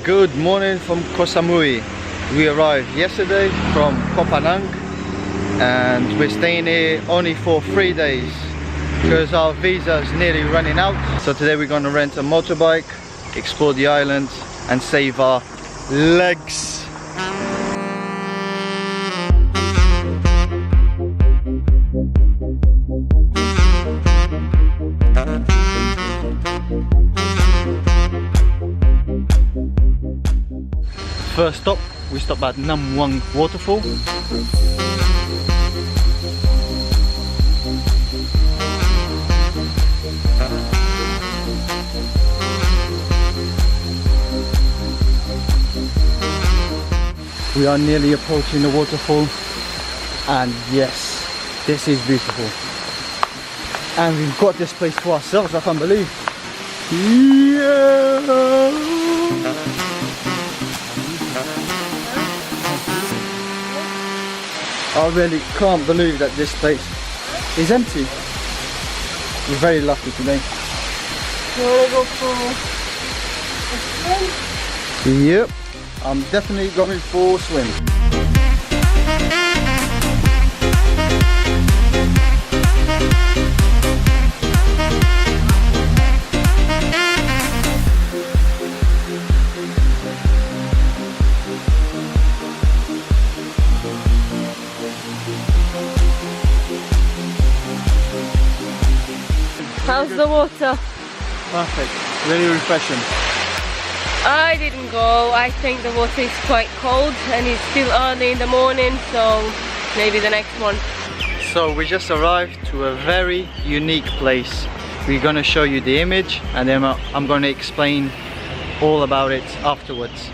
Good morning from Koh Samui. We arrived yesterday from Koh Phangan and we're staying here only for 3 days because our visa is nearly running out. So today we're going to rent a motorbike, explore the island and save our legs. First stop, we stopped at Namwang waterfall. We are nearly approaching the waterfall and yes, this is beautiful. And we've got this place for ourselves, I can't believe. Yeah! I really can't believe that this place is empty. We're very lucky today. You wanna go for a swim? Yep, I'm definitely going for a swim. How's the water? Perfect, really refreshing. I didn't go. I think the water is quite cold and it's still early in the morning, so maybe the next one. So we just arrived to a very unique place. We're going to show you the image and then I'm going to explain all about it afterwards.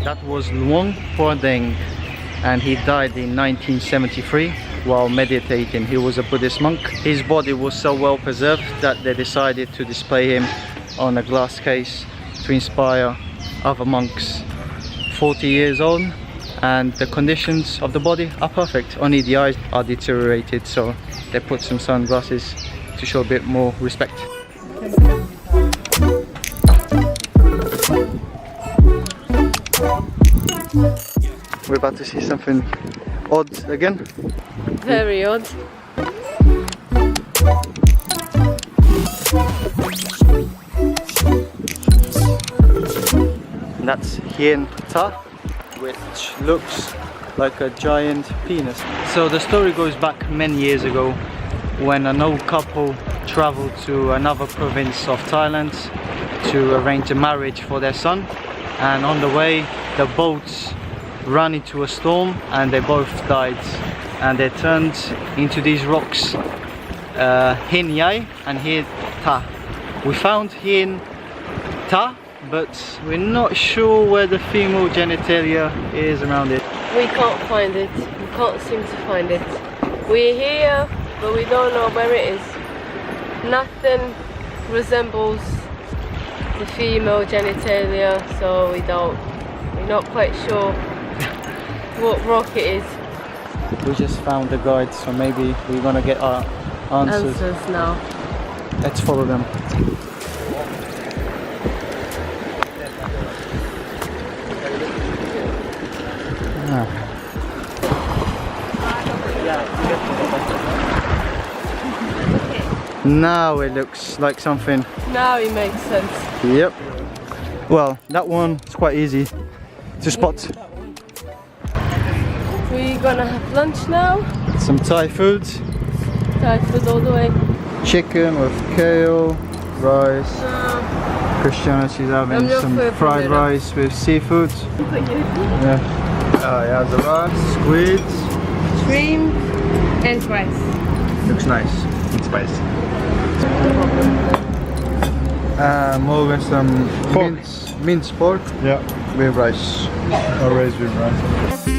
That was Luang Pradeng and he died in 1973 while meditating. He was a Buddhist monk. His body was so well preserved that they decided to display him on a glass case to inspire other monks. 40 years old and the conditions of the body are perfect, only the eyes are deteriorated, so they put some sunglasses to show a bit more respect. We're about to see something odd again. Very odd. That's Hien Ta, which looks like a giant penis. So the story goes back many years ago when an old couple traveled to another province of Thailand to arrange a marriage for their son, and on the way the boats ran into a storm and they both died, and they turned into these rocks, Hien Yai and Hien Ta. We found Hien Ta, but we're not sure where the female genitalia is around it. We can't find it. We can't seem to find it. We're here, but we don't know where it is. Nothing resembles the female genitalia, so we're not quite sure what rock it is. We just found the guide, so maybe we're gonna get our answers now. Let's follow them. Now it looks like something. Now it makes sense. Yep. Well, that one is quite easy to spot. We're gonna have lunch now. Some Thai food. Thai food all the way. Chicken with kale, rice. Christiana, she's having some fried rice with seafood. Yeah. Yeah, the rice, squid. Shrimp and rice. Looks nice. It's spicy. More with some minced pork. Yeah, with rice. or rice with rice.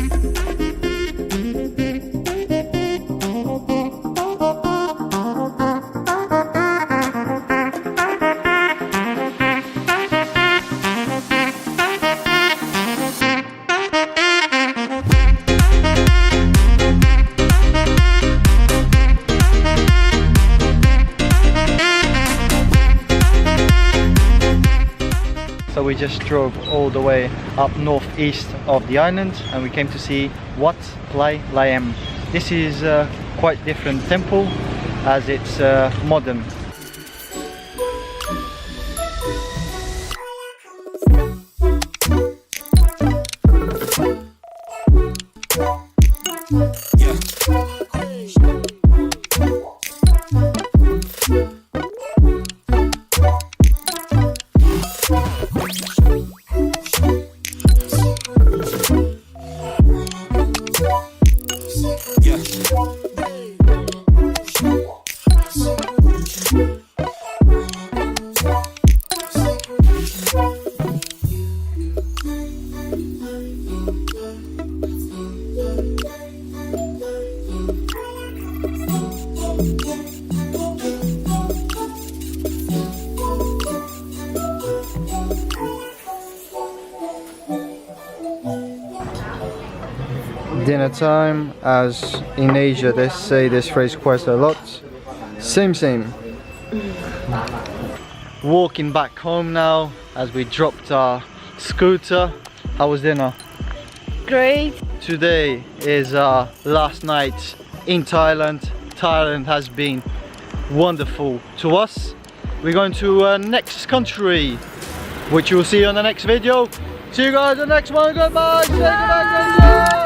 we just drove all the way up northeast of the island and we came to see Wat Plai Laem. This is a quite different temple as it's modern. Dinner time, as in Asia they say this phrase quite a lot. Same. Walking back home now as we dropped our scooter. How was dinner? Great. Today is our last night in Thailand. Thailand has been wonderful to us. We're going to next country, which you'll see on the next video. See you guys in the next one. Goodbye. Say goodbye.